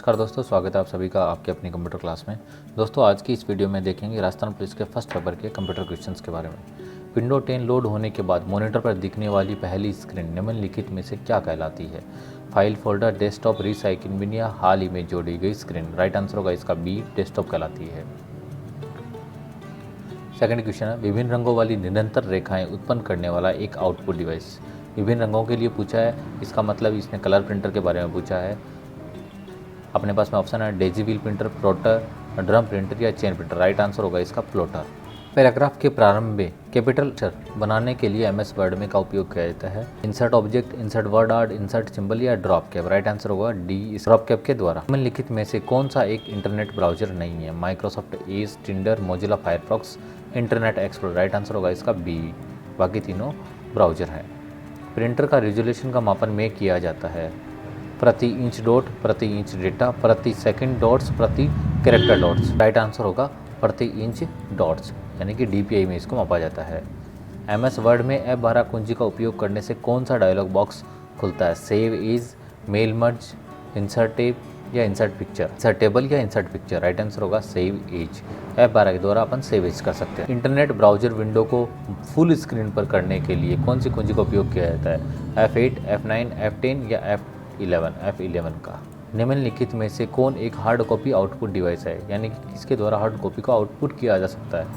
नमस्कार दोस्तों, स्वागत है आप सभी का आपके अपनी कंप्यूटर क्लास में। दोस्तों आज की इस वीडियो में देखेंगे राजस्थान पुलिस के फर्स्ट पेपर के कंप्यूटर क्वेश्चंस के बारे में। विंडो 10 लोड होने के बाद मॉनिटर पर दिखने वाली पहली स्क्रीन निम्नलिखित में से क्या कहलाती है? File, folder, desktop, recycle bin या हाल ही में जोड़ी गई स्क्रीन। राइट आंसर होगा इसका बी, डेस्कटॉप कहलाती है। सेकंड क्वेश्चन है, विभिन्न रंगों वाली निरंतर रेखाएं उत्पन्न करने वाला एक आउटपुट डिवाइस। विभिन्न रंगों के लिए पूछा है, इसका मतलब इसने कलर प्रिंटर के बारे में पूछा है। अपने पास में ऑप्शन है Daisy wheel printer, plotter, drum printer या चेन प्रिंटर। राइट आंसर होगा इसका प्लॉटर। पैराग्राफ के प्रारंभ में कैपिटल अक्षर बनाने के लिए एमएस वर्ड में का उपयोग किया जाता है? Insert object, insert word art, insert symbol या ड्रॉप कैप। राइट आंसर होगा डी, ड्रॉप कैप के द्वारा। निम्नलिखित में से कौन सा एक इंटरनेट ब्राउजर नहीं है? Microsoft Edge, Tinder, Mozilla Firefox, internet explorer. Right answer होगा इसका बी, बाकी तीनों ब्राउजर हैं। प्रिंटर का रेजोल्यूशन का मापन में किया जाता है? प्रति इंच डॉट, प्रति इंच डेटा, प्रति सेकंड डॉट्स, प्रति कैरेक्टर डॉट्स। राइट आंसर होगा प्रति इंच डॉट्स, यानी कि डीपीआई में इसको मापा जाता है। एमएस वर्ड में F12 कुंजी का उपयोग करने से कौन सा डायलॉग बॉक्स खुलता है? Save as, mail merge, insert tape या इंसर्ट पिक्चर। इंसर्ट टेबल या इंसर्ट पिक्चर। राइट आंसर होगा सेव एज। F12 के द्वारा अपन सेव एज कर सकते हैं। इंटरनेट ब्राउजर विंडो को फुल स्क्रीन पर करने के लिए कौन सी कुंजी का उपयोग किया जाता है? F8, F9, F10 या F11 का। निम्नलिखित में से कौन एक हार्ड कॉपी आउटपुट डिवाइस है, यानी कि किसके द्वारा हार्ड कॉपी को आउटपुट किया जा सकता है?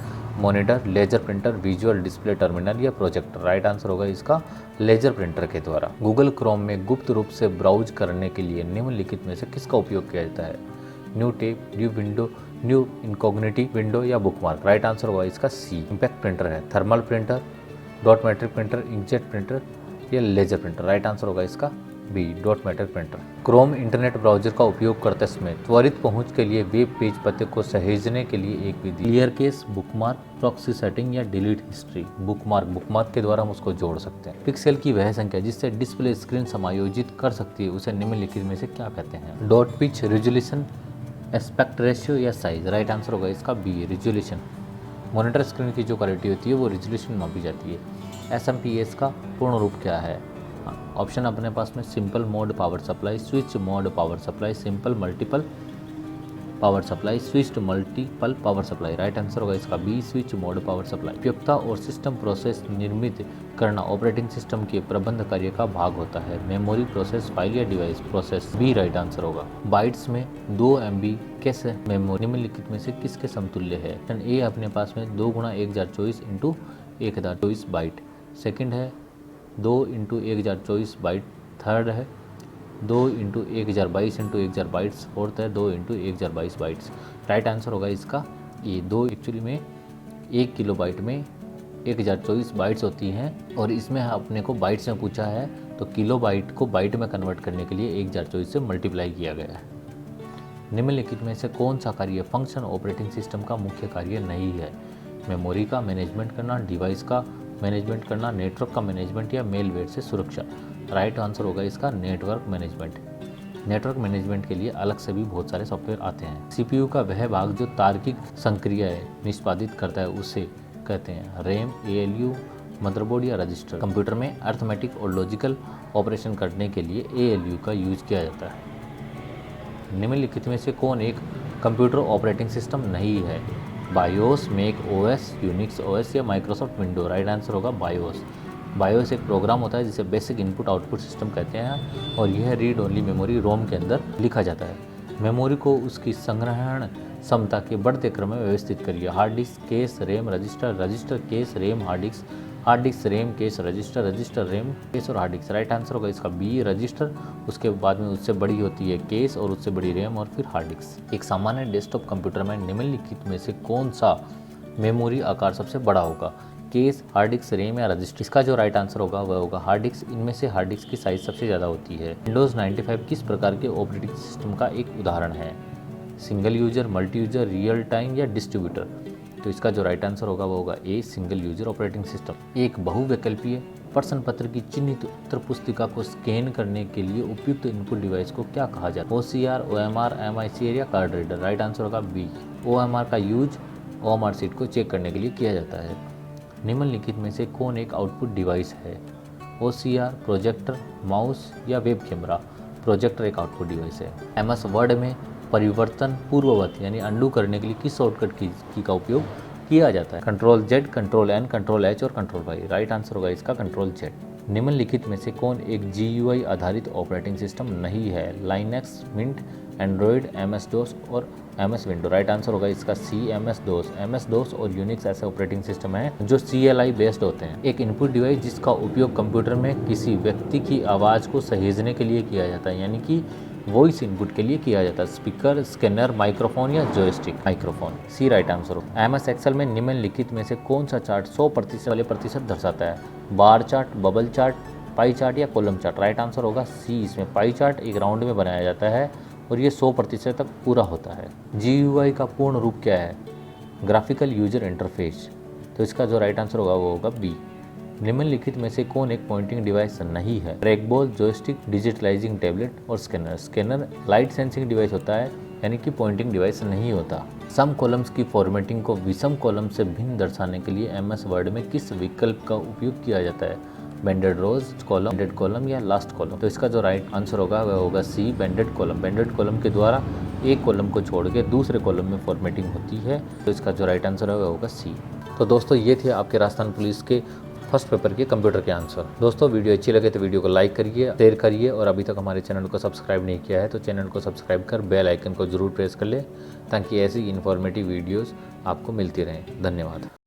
Monitor, laser printer, visual display terminal या प्रोजेक्टर। राइट आंसर होगा इसका लेजर प्रिंटर के द्वारा। गूगल क्रोम में गुप्त रूप से ब्राउज करने के लिए निम्नलिखित में से किसका उपयोग किया जाता है? New tab, new window, new incognito window या बुकमार्क। राइट आंसर होगा इसका सी, इम्पैक्ट प्रिंटर है। Thermal printer, dot matrix printer, inkjet printer या लेजर प्रिंटर। राइट आंसर होगा इसका B, dot matrix printer. Chrome internet browser का उपयोग करते समय त्वरित पहुंच के लिए वेब पेज पते को सहेजने के लिए एक विधि। Clear cache, bookmark, proxy setting या डिलीट हिस्ट्री। बुकमार्क के द्वारा हम उसको जोड़ सकते हैं। पिक्सल की वह संख्या जिससे डिस्प्ले स्क्रीन समायोजित कर सकती है उसे निम्नलिखित में से क्या कहते हैं? Dot pitch, resolution, aspect ratio या साइज। राइट आंसर होगा इसका बी, रेजोल्यूशन। मॉनिटर स्क्रीन की जो क्वालिटी होती है वो रेजोल्यूशन मापी जाती है। SMPS का पूर्ण रूप क्या है? ऑप्शन अपने पास में simple mode power supply, switch mode power supply, simple multiple power supply, switched multiple power supply. Right answer होगा इसका B, switch mode power supply. उपयोगिता और सिस्टम प्रोसेस निर्मित करना ऑपरेटिंग सिस्टम के प्रबंध कार्य का भाग होता है? मेमोरी, प्रोसेस, फाइल या device. Process, B right answer होगा। बाइट्स में 2 MB कैसे मेमोरी निम्नलिखित में से किसके समतुल्य है? ऑप्शन ए अपने पास में 2 × 1024 × 1024 बाइट। सेकंड है 2 × 1024 बाइट। थर्ड है 2 × 1022 × 1000 बाइट्स। फोर्थ है 2 × 1022 बाइट्स। राइट आंसर होगा इसका ये 2। एक्चुअली में 1 किलोबाइट में 1024 बाइट्स होती हैं और इसमें अपने को बाइट्स में पूछा है, तो किलोबाइट को बाइट में कन्वर्ट करने के लिए 1024 से मल्टीप्लाई किया गया है। निम्नलिखित में से कौन सा कार्य फंक्शन ऑपरेटिंग सिस्टम का मुख्य कार्य नहीं है? मेमोरी का मैनेजमेंट करना, डिवाइस का मैनेजमेंट करना, नेटवर्क का मैनेजमेंट या मेलवेयर से सुरक्षा। राइट आंसर होगा इसका नेटवर्क मैनेजमेंट। नेटवर्क मैनेजमेंट के लिए अलग से भी बहुत सारे सॉफ्टवेयर आते हैं। सीपीयू का वह भाग जो तार्किक संक्रियाएं निष्पादित करता है उसे कहते हैं रैम, ALU, मदरबोर्ड या रजिस्टर। कंप्यूटर में अर्थमेटिक और लॉजिकल ऑपरेशन करने के लिए ALU का यूज किया जाता है। निम्नलिखित में से कौन एक कंप्यूटर ऑपरेटिंग सिस्टम नहीं है? BIOS, Mac OS, Unix OS या माइक्रोसॉफ्ट विंडो। राइट आंसर होगा बायोस। बायोस एक प्रोग्राम होता है जिसे बेसिक इनपुट आउटपुट सिस्टम कहते हैं और यह रीड ओनली मेमोरी रोम के अंदर लिखा जाता है। मेमोरी को उसकी संग्रहण क्षमता के बढ़ते क्रम में व्यवस्थित करिए। Hard disk, case, RAM, register, register, case, RAM, hard disk, RAM, case, register, register, RAM, case और हार्ड डिस्क। राइट आंसर होगा इसका बी, रजिस्टर। उसके बाद में उससे बड़ी होती है केस और उससे बड़ी रैम और फिर हार्ड डिस्क। एक सामान्य डेस्कटॉप कंप्यूटर में निम्नलिखित में से कौन सा मेमोरी आकार सबसे बड़ा होगा? केस, हार्ड डिस्क, रैम या रजिस्टर। इसका जो राइट आंसर होगा वह होगा हार्ड डिस्क। इनमें से हार्ड डिस्क की साइज सबसे ज़्यादा होती है। विंडोज़ 95 किस प्रकार के ऑपरेटिंग सिस्टम का एक उदाहरण है? Single user, multi user, real time या डिस्ट्रीब्यूटर। तो इसका जो राइट आंसर होगा वो होगा ए, सिंगल यूजर ऑपरेटिंग सिस्टम। एक बहुविकल्पीय प्रश्न पत्र की चिन्हित उत्तर पुस्तिका को स्कैन करने के लिए उपयुक्त इनपुट डिवाइस को क्या कहा जाता है? OCR, OMR, MICR या कार्ड रीडर। राइट आंसर होगा बी, OMR का यूज OMR सीट को चेक करने के लिए किया जाता है। निम्नलिखित में से कौन एक आउटपुट डिवाइस है? OCR, प्रोजेक्टर, माउस या वेब कैमरा। प्रोजेक्टर एक आउटपुट डिवाइस है। एमएस वर्ड में परिवर्तन पूर्ववत यानी अंडू करने के लिए किस शॉर्टकट की का उपयोग किया जाता है? Control Z, control N, control H और कंट्रोल वाई। राइट आंसर होगा इसका कंट्रोल जेड। निम्नलिखित में से कौन एक GUI आधारित ऑपरेटिंग सिस्टम नहीं है? Linux, Mint, Android, MS DOS और MS विंडो। राइट आंसर होगा इसका C, MS DOS। MS DOS और यूनिक्स ऐसे ऑपरेटिंग सिस्टम हैं जो CLI बेस्ड होते हैं। एक इनपुट डिवाइस जिसका उपयोग कंप्यूटर में किसी व्यक्ति की आवाज़ को सहेजने के लिए किया जाता है, यानी कि वॉइस इनपुट के लिए किया जाता है। स्पीकर, स्कैनर, माइक्रोफोन या जॉयस्टिक? माइक्रोफोन, सी राइट आंसर हो। MS एक्सेल में निम्नलिखित में से कौन सा चार्ट 100% वाले प्रतिशत दर्शाता है? Bar chart, bubble chart, pie chart या कॉलम चार्ट? राइट आंसर होगा सी। इसमें पाई चार्ट एक राउंड में बनाया जाता है और ये 100% तक पूरा होता है। GUI का पूर्ण रूप क्या है? Graphical user interface. तो इसका जो राइट आंसर होगा वो होगा बी। निम्नलिखित में से कौन एक पॉइंटिंग डिवाइस नहीं है? ट्रैकबॉल, जॉयस्टिक, डिजिटलाइजिंग टैबलेट और scanner? Scanner light sensing device होता है, यानी कि पॉइंटिंग डिवाइस नहीं होता। सम कॉलम्स की फॉर्मेटिंग को विषम कॉलम से भिन्न दर्शाने के लिए MS वर्ड में किस विकल्प का उपयोग किया जाता है? बेंडेड रोज कॉलम, बेंडेड कॉलम या लास्ट कॉलम? तो इसका जो राइट आंसर होगा वह होगा सी, बेंडेड कॉलम। बेंडेड कॉलम के द्वारा एक कॉलम को छोड़ के दूसरे कॉलम में फॉर्मेटिंग होती है। तो इसका जो राइट आंसर है वह होगा सी। तो दोस्तों ये थे आपके राजस्थान पुलिस के फर्स्ट पेपर के कंप्यूटर के आंसर। दोस्तों वीडियो अच्छी लगे तो वीडियो को लाइक करिए, शेयर करिए और अभी तक हमारे चैनल को सब्सक्राइब नहीं किया है तो चैनल को सब्सक्राइब कर बेल आइकन को जरूर प्रेस कर ले ताकि ऐसी इन्फॉर्मेटिव वीडियोस आपको मिलती रहें। धन्यवाद।